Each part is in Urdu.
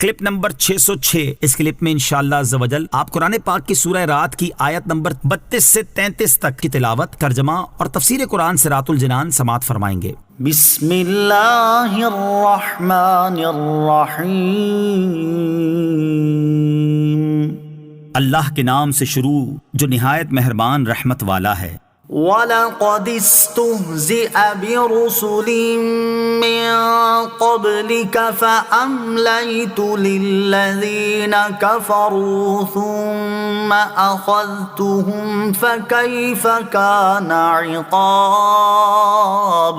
Clip number 606۔ اس کلپ میں انشاءاللہ عز و جل آپ قرآن پاک کی سورہ رات کی آیت نمبر 32 سے 33 تک کی تلاوت، ترجمہ اور تفسیر قرآن صراط الجنان سماعت فرمائیں گے۔ بسم اللہ الرحمن الرحیم۔ اللہ کے نام سے شروع جو نہایت مہربان رحمت والا ہے۔ وَلَقَدِ اسْتُهْزِئَ بِرُسُلٍ مِّن قَبْلِكَ فَأَمْلَيْتُ لِلَّذِينَ كَفَرُوا ثُمَّ أَخَذْتُهُمْ فَكَيْفَ كَانَ عِقَابِ۔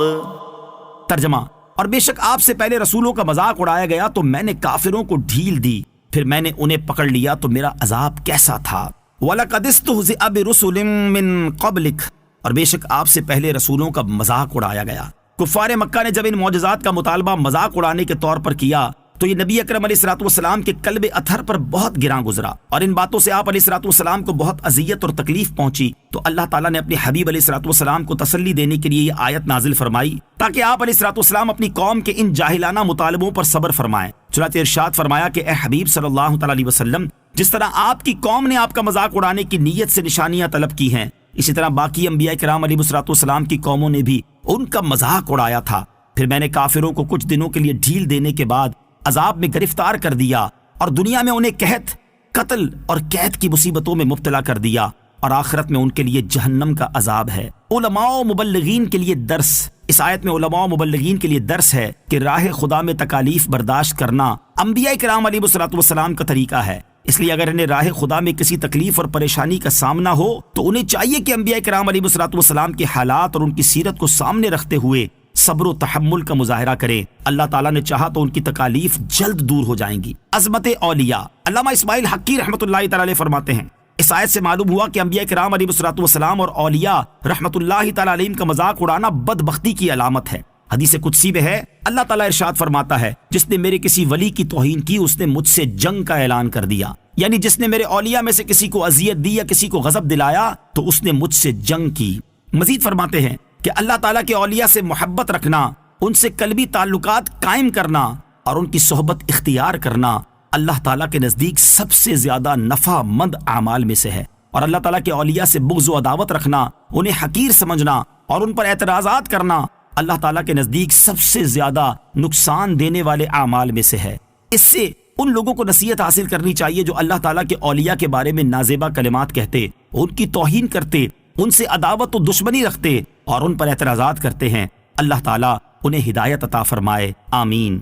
ترجمہ، اور بے شک آپ سے پہلے رسولوں کا مذاق اڑایا گیا تو میں نے کافروں کو ڈھیل دی، پھر میں نے انہیں پکڑ لیا تو میرا عذاب کیسا تھا۔ وَلَقَدِ اسْتُهْزِئَ بِرُسُلٍ مِّن قَبْلِكَ، اور بے شک آپ سے پہلے رسولوں کا مذاق اڑایا گیا۔ کفار مکہ نے جب ان معجزات کا مطالبہ مذاق اڑانے کے طور پر کیا تو یہ نبی اکرم علیہ الصلوۃ والسلام کے قلب اطہر پر بہت گراں گزرا، اور ان باتوں سے آپ علیہ الصلوۃ والسلام کو بہت اذیت اور تکلیف پہنچی۔ تو اللہ تعالیٰ نے اپنے حبیب علیہ الصلوۃ والسلام کو تسلی دینے کے لیے یہ آیت نازل فرمائی تاکہ آپ علیہ الصلوۃ والسلام اپنی قوم کے ان جاہلانہ مطالبوں پر صبر فرمائیں۔ چنانچہ ارشاد فرمایا کہ اے حبیب صلی اللہ تعالیٰ علیہ وسلم، جس طرح آپ کی قوم نے آپ کا مذاق اڑانے کی نیت سے نشانیاں طلب کی ہیں، اسی طرح باقی انبیاء کرام علیہ الصلوۃ والسلام کی قوموں نے بھی ان کا مذاق اڑایا تھا۔ پھر میں نے کافروں کو کچھ دنوں کے لیے ڈھیل دینے کے بعد عذاب میں گرفتار کر دیا، اور دنیا میں انہیں قحط، قتل اور قید کی مصیبتوں میں مبتلا کر دیا، اور آخرت میں ان کے لیے جہنم کا عذاب ہے۔ علماء و مبلغین کے لیے درس، اس آیت میں علماء و مبلغین کے لیے درس ہے کہ راہ خدا میں تکالیف برداشت کرنا انبیاء کرام علیہ الصلوۃ والسلام کا طریقہ ہے۔ اس لیے اگر انہیں راہ خدا میں کسی تکلیف اور پریشانی کا سامنا ہو تو انہیں چاہیے کہ انبیاء کرام علیہ الصلوۃ والسلام کے حالات اور ان کی سیرت کو سامنے رکھتے ہوئے صبر و تحمل کا مظاہرہ کریں۔ اللہ تعالیٰ نے چاہا تو ان کی تکالیف جلد دور ہو جائیں گی۔ عظمت اولیاء، علامہ اسماعیل حقی رحمۃ اللہ تعالیٰ علیہ فرماتے ہیں، اس آیت سے معلوم ہوا کہ انبیاء کرام علیہ الصلوۃ والسلام اور اولیاء رحمۃ اللہ تعالیٰ علیہم کا مذاق اڑانا بدبختی کی علامت ہے۔ حدیث قدسی میں ہے، اللہ تعالیٰ ارشاد فرماتا ہے، جس نے میرے کسی ولی کی توہین کی اس نے مجھ سے جنگ کا اعلان کر دیا، یعنی جس نے میرے اولیاء میں سے کسی کو اذیت دی یا کسی کو غضب دلایا تو اس نے مجھ سے جنگ کی۔ مزید فرماتے ہیں کہ اللہ تعالیٰ کے اولیاء سے محبت رکھنا، ان سے قلبی تعلقات قائم کرنا اور ان کی صحبت اختیار کرنا اللہ تعالیٰ کے نزدیک سب سے زیادہ نفع مند اعمال میں سے ہے، اور اللہ تعالیٰ کے اولیاء سے بغض و عداوت رکھنا، انہیں حقیر سمجھنا اور ان پر اعتراضات کرنا اللہ تعالیٰ کے نزدیک سب سے زیادہ نقصان دینے والے اعمال میں سے ہے۔ اس سے ان لوگوں کو نصیحت حاصل کرنی چاہیے جو اللہ تعالیٰ کے اولیاء کے بارے میں نازیبا کلمات کہتے، ان کی توہین کرتے، ان سے عداوت و دشمنی رکھتے اور ان پر اعتراضات کرتے ہیں۔ اللہ تعالیٰ انہیں ہدایت عطا فرمائے، آمین۔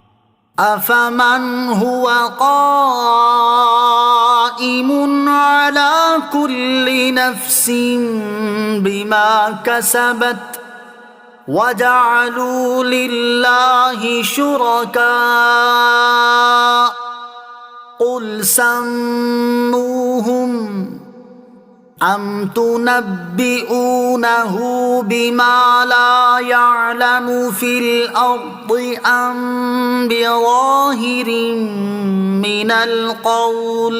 أَفَمَنْ هُوَ قَائِمٌ عَلَى كُلِّ نَفْسٍ بِمَا كَسَبَتْ وَجَعَلُوا لِلَّهِ شُرَكَاءَ قُلْ سَمُّوهُمْ أَمْ تُنَبِّئُونَهُ بِمَا لَا يَعْلَمُ فِي الْأَرْضِ أَمْ بِظَاهِرٍ مِّنَ الْقَوْلِ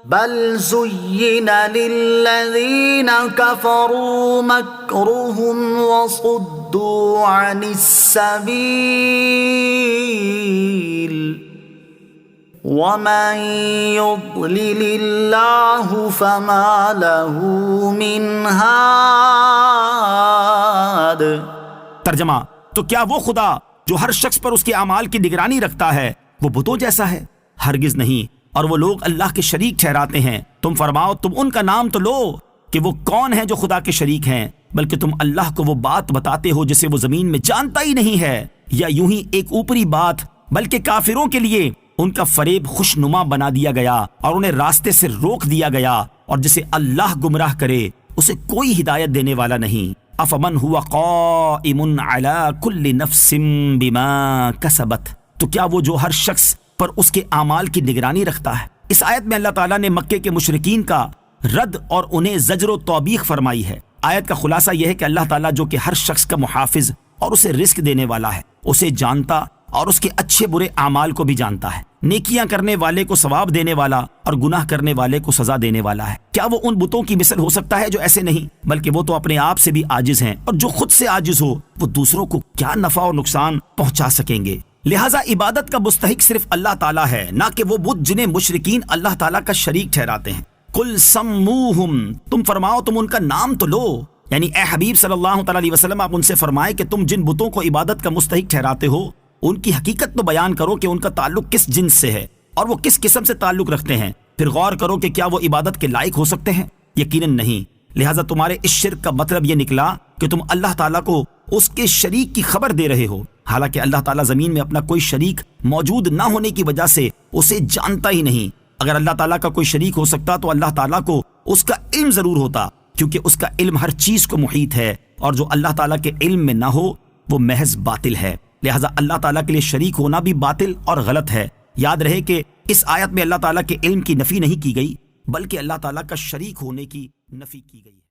بَلْ زُيِّنَ لِلَّذِينَ كَفَرُوا مَكْرُهُمْ وَصُدُّوا عَنِ السَّبِيلِ وَمَن يُضْلِلِ اللَّهُ فَمَا لَهُ مِنْ هَادٍ۔ ترجمہ، تو کیا وہ خدا جو ہر شخص پر اس کے اعمال کی نگرانی رکھتا ہے وہ بتوں جیسا ہے؟ ہرگز نہیں، اور وہ لوگ اللہ کے شریک ٹھہراتے ہیں۔ تم فرماؤ، تم ان کا نام تو لو کہ وہ کون ہیں جو خدا کے شریک ہیں، بلکہ تم اللہ کو وہ بات بتاتے ہو جسے وہ زمین میں جانتا ہی نہیں ہے، یا یوں ہی ایک اوپری بات، بلکہ کافروں کے لیے ان کا فریب خوشنما بنا دیا گیا اور انہیں راستے سے روک دیا گیا، اور جسے اللہ گمراہ کرے اسے کوئی ہدایت دینے والا نہیں۔ افمن ہوا قائم علی کل نفس بما کسبت، تو کیا وہ جو ہر شخص پر اس کے اعمال کی نگرانی رکھتا ہے۔ اس آیت میں اللہ تعالیٰ نے مکے کے مشرکین کا رد اور انہیں زجر و توبیخ فرمائی ہے۔ آیت کا خلاصہ یہ ہے کہ اللہ تعالیٰ جو کہ ہر شخص کا محافظ اور اسے رزق دینے والا ہے، اسے جانتا اور اس کے اچھے برے اعمال کو بھی جانتا ہے، نیکیاں کرنے والے کو ثواب دینے والا اور گناہ کرنے والے کو سزا دینے والا ہے۔ کیا وہ ان بتوں کی مثل ہو سکتا ہے جو ایسے نہیں؟ بلکہ وہ تو اپنے آپ سے بھی عاجز ہیں، اور جو خود سے عاجز ہو وہ دوسروں کو کیا نفع اور نقصان پہنچا سکیں گے۔ لہٰذا عبادت کا مستحق صرف اللہ تعالیٰ ہے، نہ کہ وہ بت جنہیں مشرکین اللہ تعالیٰ کا شریک ٹھہراتے ہیں۔ قل سموہم، تم فرماؤ تم ان کا نام تو لو، یعنی اے حبیب صلی اللہ تعالیٰ علیہ وسلم آپ ان سے فرمائے کہ تم جن بتوں کو عبادت کا مستحق ٹھہراتے ہو ان کی حقیقت تو بیان کرو کہ ان کا تعلق کس جنس سے ہے اور وہ کس قسم سے تعلق رکھتے ہیں، پھر غور کرو کہ کیا وہ عبادت کے لائق ہو سکتے ہیں؟ یقیناً نہیں۔ لہٰذا تمہارے اس شرک کا مطلب یہ نکلا کہ تم اللہ تعالیٰ کو اس کے شریک کی خبر دے رہے ہو، حالانکہ اللہ تعالیٰ زمین میں اپنا کوئی شریک موجود نہ ہونے کی وجہ سے اسے جانتا ہی نہیں۔ اگر اللہ تعالیٰ کا کوئی شریک ہو سکتا تو اللہ تعالیٰ کو اس کا علم ضرور ہوتا، کیونکہ اس کا علم ہر چیز کو محیط ہے، اور جو اللہ تعالیٰ کے علم میں نہ ہو وہ محض باطل ہے۔ لہٰذا اللہ تعالیٰ کے لیے شریک ہونا بھی باطل اور غلط ہے۔ یاد رہے کہ اس آیت میں اللہ تعالیٰ کے علم کی نفی نہیں کی گئی، بلکہ اللہ تعالیٰ کا شریک ہونے کی نفی کی گئی ہے۔